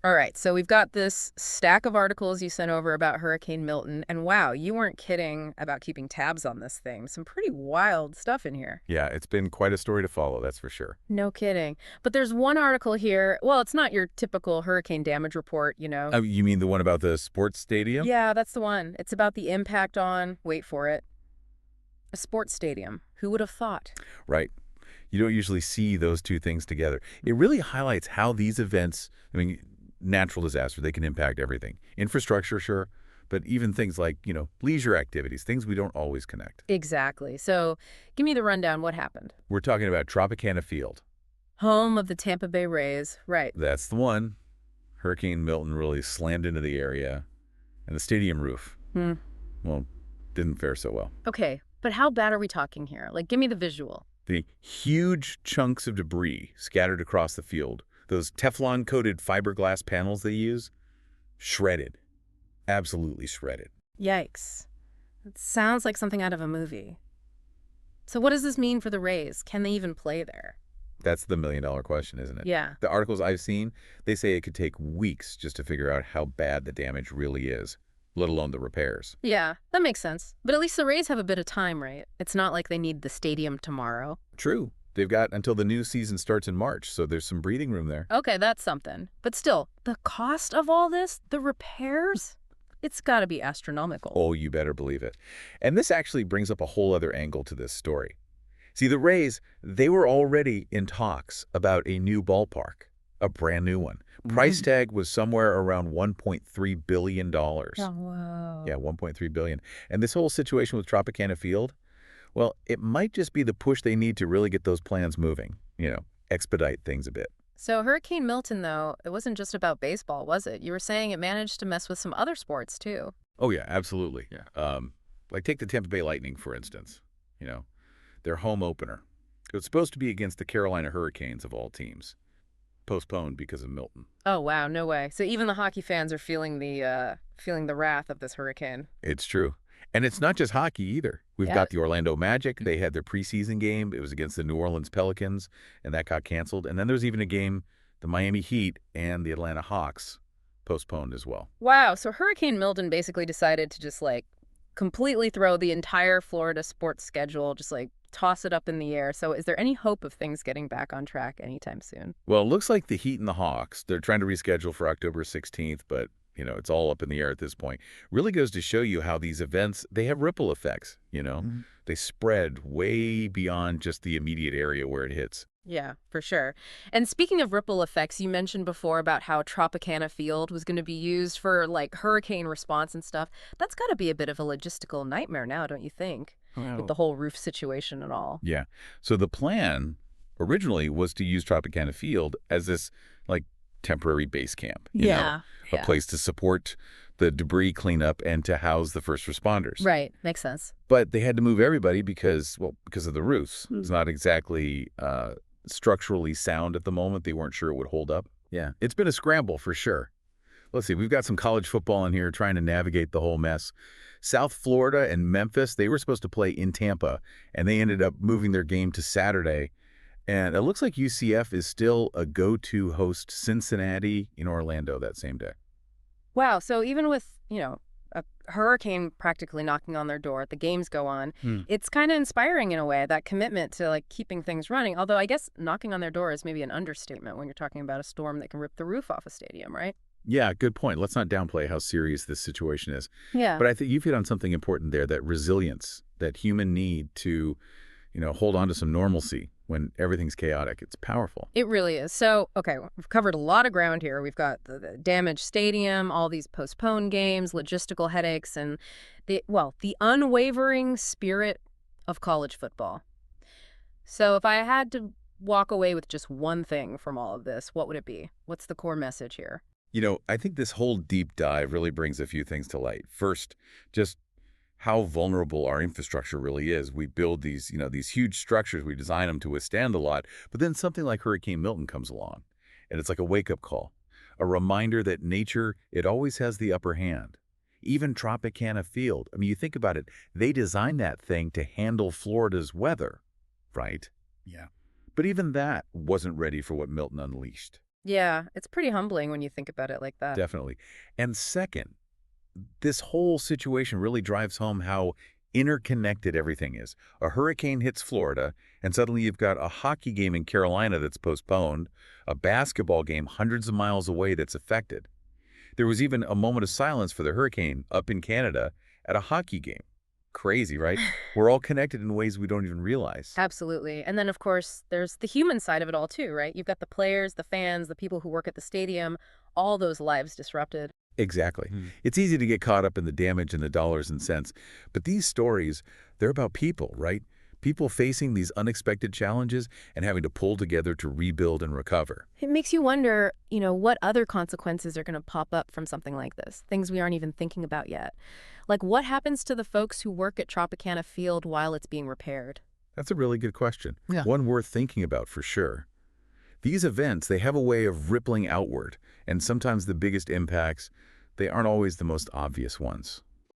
All right, so we've got this stack of articles you sent over about Hurricane Milton, and wow, you weren't kidding about keeping tabs on this thing. Some pretty wild stuff in here. Yeah, it's been quite a story to follow, that's for sure. No kidding. But there's one article here. Well, it's not your typical hurricane damage report, you know. You mean the one about the sports stadium? Yeah, that's the one. It's about the impact on, wait for it, a sports stadium. Who would have thought? Right. You don't usually see those two things together. It really highlights how these events, I mean, natural disaster, they can impact everything. Infrastructure, sure, but even things like, leisure activities, things we don't always connect. Exactly. So give me the rundown. What happened? We're talking about Tropicana Field. Home of the Tampa Bay Rays. Right. That's the one. Hurricane Milton really slammed into the area, and the stadium roof, Hmm. well, didn't fare so well. Okay, but how bad are we talking here? Like, give me the visual. The huge chunks of debris scattered across the field, those Teflon-coated fiberglass panels they use, shredded. Absolutely shredded. Yikes. It sounds like something out of a movie. So what does this mean for the Rays? Can they even play there? That's the million-dollar question, isn't it? Yeah. The articles I've seen, they say it could take weeks just to figure out how bad the damage really is, let alone the repairs. Yeah, that makes sense. But at least the Rays have a bit of time, right? It's not like they need the stadium tomorrow. True. They've got until the new season starts in March, so there's some breathing room there. Okay, that's something. But still, the cost of all this, the repairs, it's got to be astronomical. Oh, you better believe it. And this actually brings up a whole other angle to this story. See, the Rays, they were already in talks about a new ballpark, a brand new one. Price tag was somewhere around $1.3 billion. Oh, wow. Yeah, $1.3 billion. And this whole situation with Tropicana Field, well, it might just be the push they need to really get those plans moving, expedite things a bit. So Hurricane Milton, though, it wasn't just about baseball, was it? You were saying it managed to mess with some other sports, too. Oh, yeah, absolutely. Yeah. Like take the Tampa Bay Lightning, for instance, their home opener. It was supposed to be against the Carolina Hurricanes of all teams. Postponed because of Milton. Oh, wow, no way. So even the hockey fans are feeling the wrath of this hurricane. It's true. And it's not just hockey either. We've Yeah. got the Orlando Magic. They had their preseason game. It was against the New Orleans Pelicans, and that got canceled. And then there's even a game, the Miami Heat and the Atlanta Hawks, postponed as well. Wow, so Hurricane Milton basically decided to just completely throw the entire Florida sports schedule, just toss it up in the air. So is there any hope of things getting back on track anytime soon? Well, it looks like the Heat and the Hawks, they're trying to reschedule for October 16th, but, it's all up in the air at this point. Really goes to show you how these events, they have ripple effects, They spread way beyond just the immediate area where it hits. Yeah, for sure. And speaking of ripple effects, you mentioned before about how Tropicana Field was going to be used for hurricane response and stuff. That's got to be a bit of a logistical nightmare now, don't you think? With the whole roof situation and all. Yeah. So the plan originally was to use Tropicana Field as this temporary base camp, Yeah. a place to support the debris cleanup and to house the first responders. Right. Makes sense. But they had to move everybody because of the roofs. It's not exactly structurally sound at the moment. They weren't sure it would hold up. Yeah. It's been a scramble for sure. Let's see. We've got some college football in here trying to navigate the whole mess. South Florida and Memphis, they were supposed to play in Tampa, and they ended up moving their game to Saturday. And it looks like UCF is still a go-to host Cincinnati in Orlando that same day. Wow. So even with, a hurricane practically knocking on their door, the games go on. It's kind of inspiring in a way, that commitment to keeping things running. Although I guess knocking on their door is maybe an understatement when you're talking about a storm that can rip the roof off a stadium, right? Yeah, good point. Let's not downplay how serious this situation is. Yeah. But I think you've hit on something important there, that resilience, that human need to, hold on to some normalcy when everything's chaotic. It's powerful. It really is. So, okay, we've covered a lot of ground here. We've got the damaged stadium, all these postponed games, logistical headaches, and the unwavering spirit of college football. So if I had to walk away with just one thing from all of this, what would it be? What's the core message here? I think this whole deep dive really brings a few things to light. First, just how vulnerable our infrastructure really is. We build these, these huge structures, we design them to withstand a lot, but then something like Hurricane Milton comes along, and it's like a wake-up call, a reminder that nature, it always has the upper hand. Even Tropicana Field, I mean, you think about it, they designed that thing to handle Florida's weather, right? Yeah. But even that wasn't ready for what Milton unleashed. Yeah, it's pretty humbling when you think about it like that. Definitely. And second, this whole situation really drives home how interconnected everything is. A hurricane hits Florida, and suddenly you've got a hockey game in Carolina that's postponed, a basketball game hundreds of miles away that's affected. There was even a moment of silence for the hurricane up in Canada at a hockey game. Crazy, right? We're all connected in ways we don't even realize. Absolutely. And then, of course, there's the human side of it all, too, right? You've got the players, the fans, the people who work at the stadium, all those lives disrupted. Exactly. Hmm. It's easy to get caught up in the damage and the dollars and cents, but these stories, they're about people, right? People facing these unexpected challenges and having to pull together to rebuild and recover. It makes you wonder, what other consequences are going to pop up from something like this, things we aren't even thinking about yet. Like, what happens to the folks who work at Tropicana Field while it's being repaired? That's a really good question. Yeah. One worth thinking about for sure. These events, they have a way of rippling outward, and sometimes the biggest impacts, they aren't always the most obvious ones.